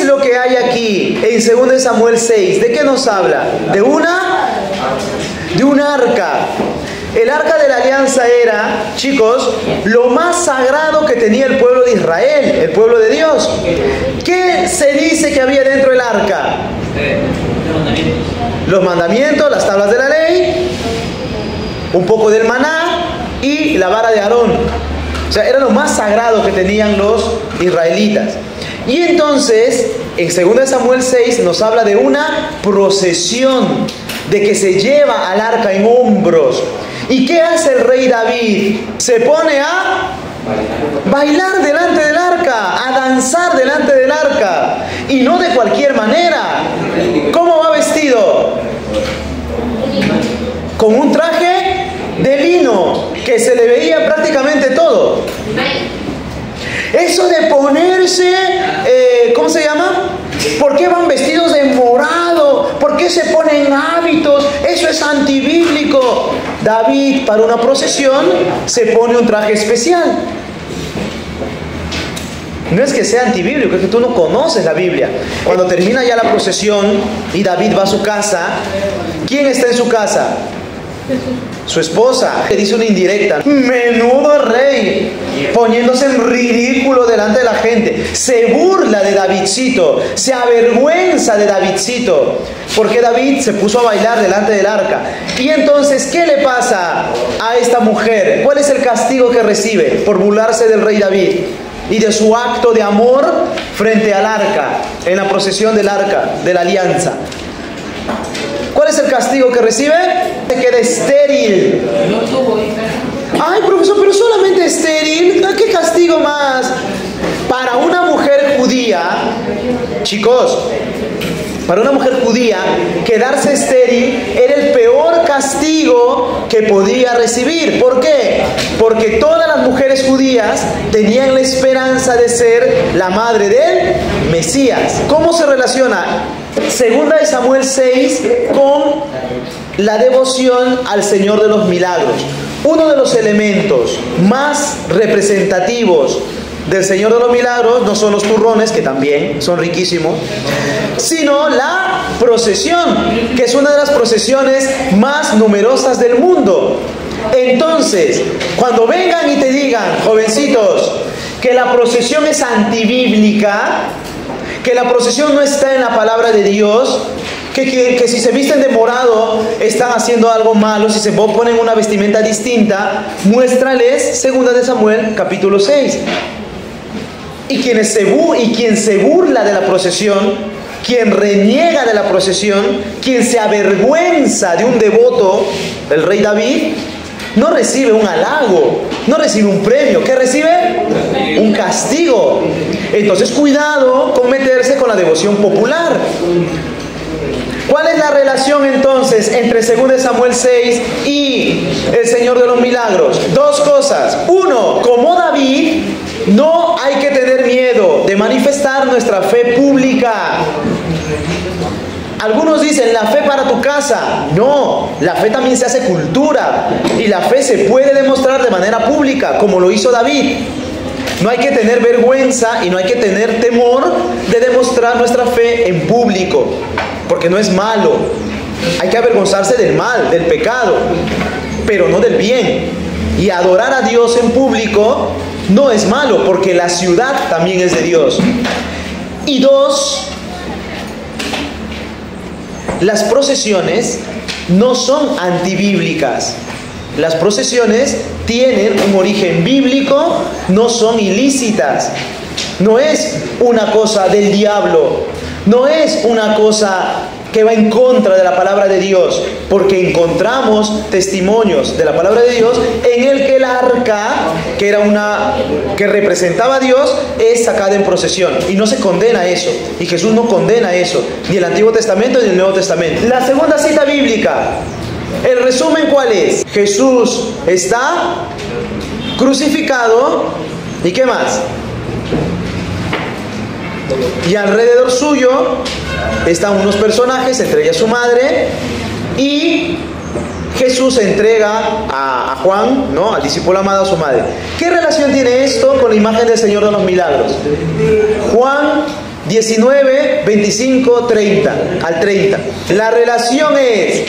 es lo que hay aquí en 2 Samuel 6? ¿De qué nos habla? De un arca. El arca de la alianza era, chicos, lo más sagrado que tenía el pueblo de Israel, el pueblo de Dios. ¿Qué se dice que había dentro del arca? Los mandamientos, las tablas de la ley, un poco del maná y la vara de Aarón. O sea, era lo más sagrado que tenían los israelitas. Y entonces, en 2 Samuel 6 nos habla de una procesión, de que se lleva al arca en hombros. ¿Y qué hace el rey David? Se pone a bailar delante del arca, a danzar delante del arca. Y no de cualquier manera. ¿Cómo va vestido? Con un traje de lino, que se le veía prácticamente todo. Eso de ponerse, ¿cómo se llama? ¿Por qué van vestidos de morado? ¿Por qué se ponen hábitos? Eso es antibíblico. David, para una procesión, se pone un traje especial. No es que sea antibíblico, es que tú no conoces la Biblia. Cuando termina ya la procesión y David va a su casa, ¿quién está en su casa? Su esposa. Le dice una indirecta: menudo rey, poniéndose en ridículo delante de la gente. Se burla de Davidcito, se avergüenza de Davidcito, porque David se puso a bailar delante del arca. Y entonces, ¿qué le pasa a esta mujer? ¿Cuál es el castigo que recibe por burlarse del rey David y de su acto de amor frente al arca, en la procesión del arca de la alianza? ¿Cuál es el castigo que recibe? Se queda estéril. Ay, profesor, pero solamente estéril. ¿Qué castigo más? Para una mujer judía, chicos, para una mujer judía, quedarse estéril era el peor castigo que podía recibir. ¿Por qué? Porque todas las mujeres judías tenían la esperanza de ser la madre del Mesías. ¿Cómo se relaciona 2 Samuel 6 con la devoción al Señor de los milagros? Uno de los elementos más representativos del Señor de los milagros no son los turrones, que también son riquísimos, sino la procesión, que es una de las procesiones más numerosas del mundo. Entonces, cuando vengan y te digan, jovencitos, que la procesión es antibíblica, que la procesión no está en la palabra de Dios, que si se visten de morado están haciendo algo malo, si se ponen una vestimenta distinta, muéstrales 2 Samuel capítulo 6. Y quien se burla de la procesión, quien reniega de la procesión, quien se avergüenza de un devoto, el rey David, no recibe un halago, no recibe un premio. ¿Qué recibe? Un castigo. Entonces, cuidado con meterse con la devoción popular. ¿Cuál es la relación entonces entre 2 Samuel 6 y el Señor de los Milagros? Dos cosas. Uno, como David, no hay que tener miedo de manifestar nuestra fe pública. Algunos dicen, la fe para tu casa. No, la fe también se hace cultura. Y la fe se puede demostrar de manera pública, como lo hizo David. No hay que tener vergüenza y no hay que tener temor de demostrar nuestra fe en público, porque no es malo. Hay que avergonzarse del mal, del pecado, pero no del bien. Y adorar a Dios en público no es malo, porque la ciudad también es de Dios. Y dos, las procesiones no son antibíblicas. Las procesiones tienen un origen bíblico, no son ilícitas. No es una cosa del diablo, no es una cosa que va en contra de la palabra de Dios, porque encontramos testimonios de la palabra de Dios en el que el arca, que representaba a Dios, es sacada en procesión, y no se condena eso, y Jesús no condena eso, ni el Antiguo Testamento ni el Nuevo Testamento. La segunda cita bíblica, el resumen, ¿cuál es? Jesús está crucificado, ¿y qué más? Y alrededor suyo están unos personajes, entre ellas su madre, y Jesús entrega a Juan, ¿no?, al discípulo amado, a su madre. ¿Qué relación tiene esto con la imagen del Señor de los Milagros? Juan 19, 25, 30 al 30. La relación es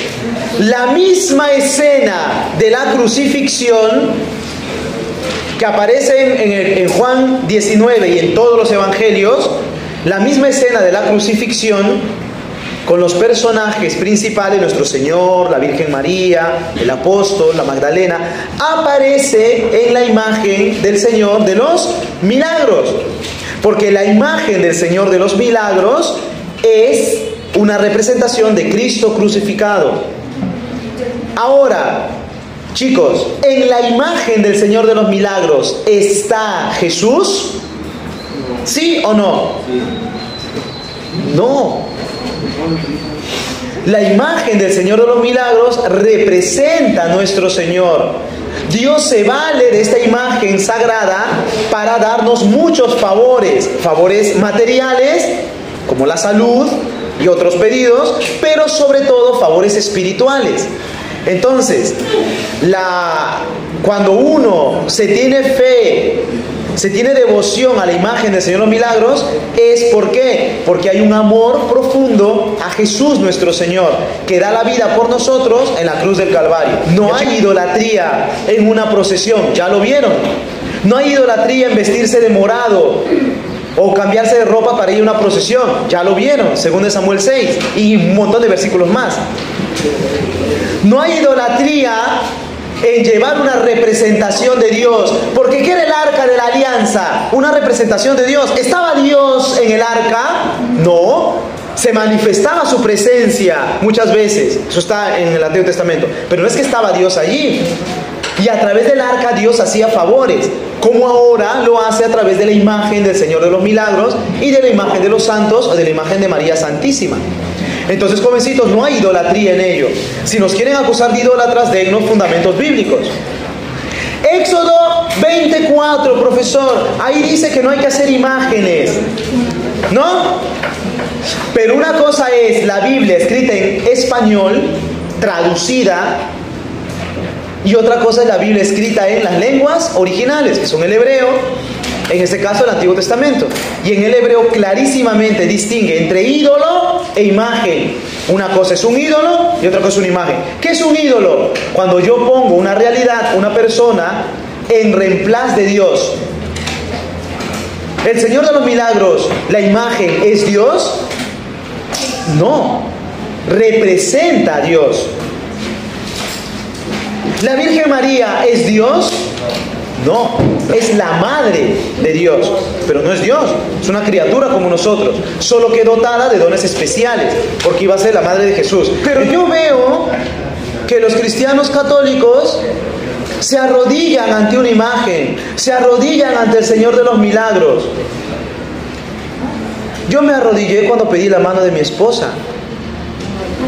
la misma escena de la crucifixión que aparece en Juan 19 y en todos los evangelios, la misma escena de la crucifixión con los personajes principales, nuestro Señor, la Virgen María, el apóstol, la Magdalena, aparece en la imagen del Señor de los milagros. Porque la imagen del Señor de los milagros es una representación de Cristo crucificado. Ahora, chicos, ¿en la imagen del Señor de los milagros está Jesús? ¿Sí o no? No. La imagen del Señor de los milagros representa a nuestro Señor. Dios se vale de esta imagen sagrada para darnos muchos favores, favores materiales, como la salud y otros pedidos, pero sobre todo favores espirituales. Entonces, cuando uno se tiene fe, se tiene devoción a la imagen del Señor de los milagros, ¿es por qué? Porque hay un amor profundo a Jesús nuestro Señor, que da la vida por nosotros en la cruz del Calvario. No hay idolatría en una procesión, ya lo vieron. No hay idolatría en vestirse de morado o cambiarse de ropa para ir a una procesión, ya lo vieron, según Samuel 6 y un montón de versículos más. No hay idolatría en llevar una representación de Dios, porque ¿qué era el arca de la alianza? Una representación de Dios. ¿Estaba Dios en el arca? No. Se manifestaba su presencia muchas veces, eso está en el Antiguo Testamento, pero no es que estaba Dios allí. Y a través del arca Dios hacía favores, como ahora lo hace a través de la imagen del Señor de los milagros y de la imagen de los santos o de la imagen de María Santísima. Entonces, jovencitos, no hay idolatría en ello. Si nos quieren acusar de idólatras, dennos fundamentos bíblicos. Éxodo 24, profesor, ahí dice que no hay que hacer imágenes, ¿no? Pero una cosa es la Biblia escrita en español, traducida, y otra cosa es la Biblia escrita en las lenguas originales, que son el hebreo, en este caso el Antiguo Testamento. Y en el hebreo clarísimamente distingue entre ídolo e imagen. Una cosa es un ídolo y otra cosa es una imagen. ¿Qué es un ídolo? Cuando yo pongo una realidad, una persona, en reemplazo de Dios. ¿El Señor de los milagros, la imagen, es Dios? No. Representa a Dios. ¿La Virgen María es Dios? No, es la madre de Dios, pero no es Dios, es una criatura como nosotros, solo que dotada de dones especiales, porque iba a ser la madre de Jesús. Pero yo veo que los cristianos católicos se arrodillan ante una imagen, se arrodillan ante el Señor de los milagros. Yo me arrodillé cuando pedí la mano de mi esposa.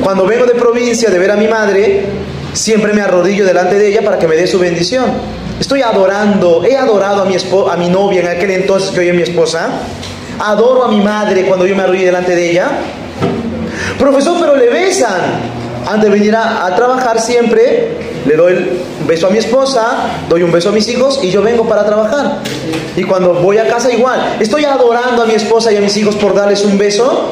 Cuando vengo de provincia de ver a mi madre, siempre me arrodillo delante de ella para que me dé su bendición. Estoy adorando, he adorado a mi novia en aquel entonces que hoy es mi esposa. Adoro a mi madre cuando yo me arrodillo delante de ella. Profesor, pero le besan. Antes de venir a trabajar siempre, le doy un beso a mi esposa, doy un beso a mis hijos y yo vengo para trabajar. Y cuando voy a casa igual, estoy adorando a mi esposa y a mis hijos por darles un beso.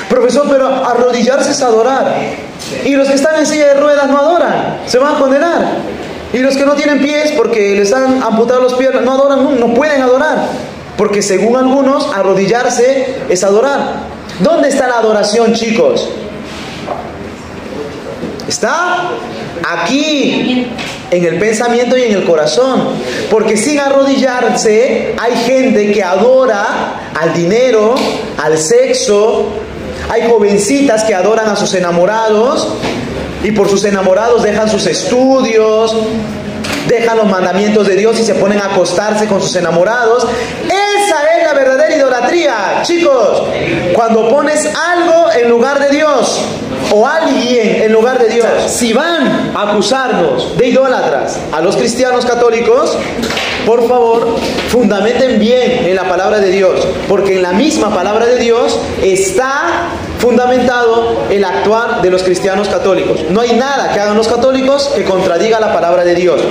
Profesor, pero arrodillarse es adorar. Y los que están en silla de ruedas no adoran, se van a condenar. Y los que no tienen pies porque les han amputado los pies no adoran, no pueden adorar. Porque según algunos, arrodillarse es adorar. ¿Dónde está la adoración, chicos? Está aquí, en el pensamiento y en el corazón. Porque sin arrodillarse hay gente que adora al dinero, al sexo. Hay jovencitas que adoran a sus enamorados y por sus enamorados dejan sus estudios, dejan los mandamientos de Dios y se ponen a acostarse con sus enamorados. Esa es la verdadera idolatría, chicos. Cuando pones algo en lugar de Dios o alguien en lugar de Dios. Si van a acusarnos de idólatras a los cristianos católicos, por favor, fundamenten bien en la palabra de Dios, porque en la misma palabra de Dios está fundamentado el actuar de los cristianos católicos. No hay nada que hagan los católicos que contradiga la palabra de Dios.